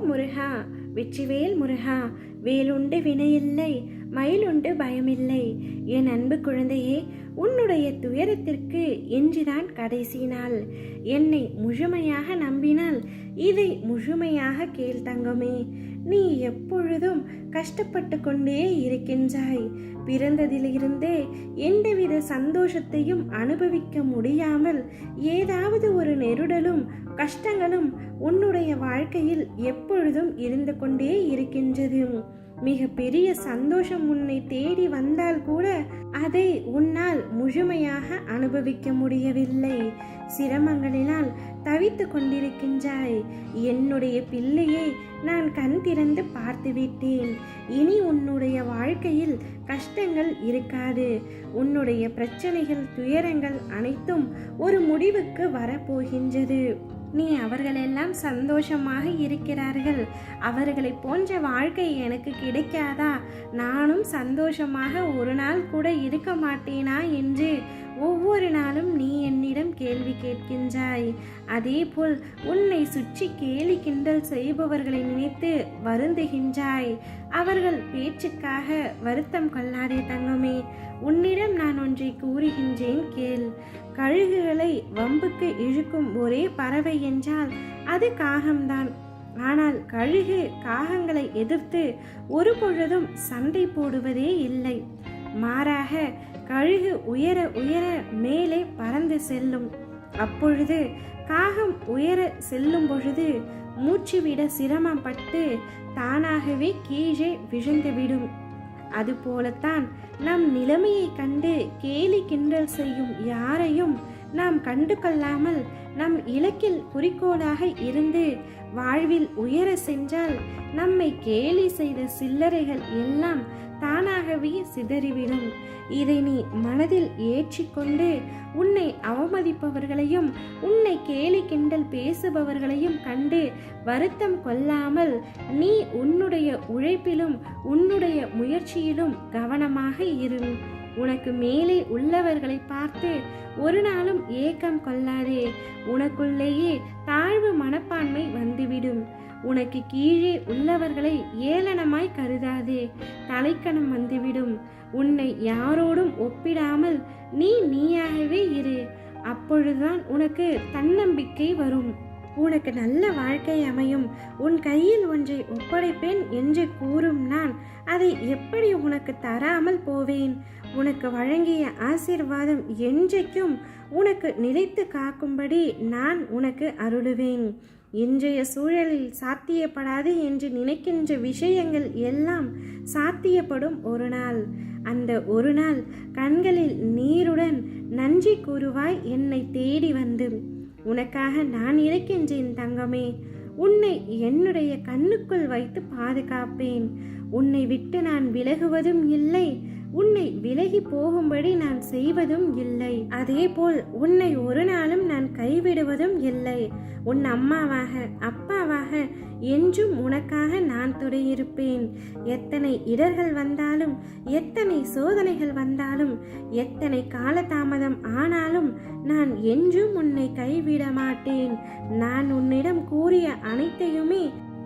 முருகா, வெற்றிவேல் முருகா. வேலுண்டு வினையில்லை, மயிலுண்டு பயமில்லை. என் அன்பு குழந்தையே, உன்னுடைய துயரத்திற்கு இன்றுதான் கடைசி நாள். என்னை முழுமையாக நம்பினால் இதை முழுமையாக கேள் தங்கமே. நீ எப்பொழுதும் கஷ்டப்பட்டு கொண்டே இருக்கின்றாய். பிறந்ததிலிருந்தே எந்தவித சந்தோஷத்தையும் அனுபவிக்க முடியாமல் ஏதாவது ஒரு நெருடலும் கஷ்டங்களும் உன்னுடைய வாழ்க்கையில் எப்பொழுதும் இருந்து கொண்டே இருக்கின்றது. மிக பெரிய சந்தோஷம் உன்னை தேடி வந்தால் கூட அதை உன்னால் முழுமையாக அனுபவிக்க முடியவில்லை. சிரமங்களினால் தவித்து கொண்டிருக்கின்றாய். என்னுடைய பிள்ளையை நான் கண் திறந்து பார்த்து விட்டேன். இனி உன்னுடைய வாழ்க்கையில் கஷ்டங்கள் இருக்காது. உன்னுடைய பிரச்சனைகள், துயரங்கள் அனைத்தும் ஒரு முடிவுக்கு வரப்போகின்றது. நீ அவர்களெல்லாம் சந்தோஷமாக இருக்கிறார்கள், அவர்களை போன்ற வாழ்க்கை எனக்கு கிடைக்காதா, நானும் சந்தோஷமாக ஒரு நாள் கூட இருக்க மாட்டேனா என்று ஒவ்வொரு நாளும் நீ என்னிடம் கேள்வி கேட்கின்றாய். அதேபோல் உன்னை சுற்றி கேலி கிண்டல் செய்பவர்களை நினைத்து வருந்துகின்றாய். அவர்கள் பேச்சுக்காக வருத்தம் கொள்ளாதே தங்கமே. உன்னிடம் நான் ஒன்றை கூறுகின்றேன் கேள். கழுகுகளை வம்புக்கு இழுக்கும் ஒரே பறவை என்றால் அது காகம்தான். ஆனால் கழுகு காகங்களை எதிர்த்து ஒரு பொழுதும் சண்டை போடுவதே இல்லை. மாறாக கழுகு உயர உயர மேலே பறந்து செல்லும். அப்பொழுது காகம் உயர செல்லும் பொழுது மூச்சுவிட சிரமப்பட்டு தானாகவே கீழே விழுந்துவிடும். அதுபோலத்தான் நம் நிலைமையை கண்டு கேலி கிண்டல் செய்யும் யாரையும் நாம் கண்டு கொள்ளாமல் நம் இலக்கில் குறிக்கோளாக இருந்து வாழ்வில் உயர சென்றால் நம்மை கேலி செய்த சில்லறைகள் எல்லாம் தானாகவே சிதறிவிடும். இதை நீ மனதில் ஏற்றிக்கொண்டு உன்னை அவமதிப்பவர்களையும் உன்னை கேலி கிண்டல் பேசுபவர்களையும் கண்டு வருத்தம் கொள்ளாமல் நீ உன்னுடைய உழைப்பிலும் உன்னுடைய முயற்சியிலும் கவனமாக இரு. உனக்கு மேலே உள்ளவர்களை பார்த்து ஒரு நாளும் ஏக்கம் கொள்ளாதே. உனக்குள்ளேயே தாழ்வு மனப்பான்மை வந்துவிடும். உனக்கு கீழே உள்ளவர்களை ஏளனமாய் கருதாதே. தலைக்கணம் வந்துவிடும். உன்னை யாரோடும் ஒப்பிடாமல் நீ நீயாகவே இரு. அப்பொழுதுதான் உனக்கு தன்னம்பிக்கை வரும். உனக்கு நல்ல வாழ்க்கை அமையும். உன் கையில் ஒன்றை ஒப்படைப்பேன் என்று கூறும் நான் அதை எப்படி உனக்கு தராமல் போவேன்? உனக்கு வழங்கிய ஆசீர்வாதம் என்றைக்கும் உனக்கு நிலைத்து காக்கும்படி நான் உனக்கு அருளுவேன். இன்றைய சூழலில் சாத்தியப்படாது என்று நினைக்கின்ற விஷயங்கள் எல்லாம் சாத்தியப்படும் ஒரு நாள். அந்த ஒரு நாள் கண்களில் நீருடன் நன்றி கூறுவாய் என்னை தேடி வந்து. உனக்காக நான் இருக்கின்றேன் தங்கமே. உன்னை என்னுடைய கண்ணுக்குள் வைத்து பாதுகாப்பேன். உன்னை விட்டு நான் விலகுவதும் இல்லை, உன்னை விலகி போகும்படி நான் செய்வதும் இல்லை. அதேபோல் உன்னை ஒரு நாளும் நான் கைவிடுவதும் இல்லை. உன் அம்மாவாக அப்பாவாக என்றும் உனக்காக நான் துணையிருப்பேன். எத்தனை இடர்கள் வந்தாலும், எத்தனை சோதனைகள் வந்தாலும், எத்தனை காலதாமதம் ஆனாலும் நான் என்றும் உன்னை கைவிட மாட்டேன். நான் உன்னிடம் கூறிய அனைத்தையுமே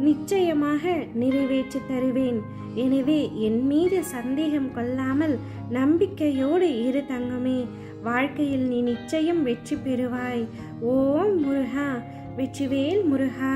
நிச்சயமாக நிறைவேற்றி தருவேன். எனவே என் மீது சந்தேகம் கொள்ளாமல் நம்பிக்கையோடு இரு தங்கமே. வாழ்க்கையில் நீ நிச்சயம் வெற்றி பெறுவாய். ஓம் முருகா, வெற்றிவேல் முருகா.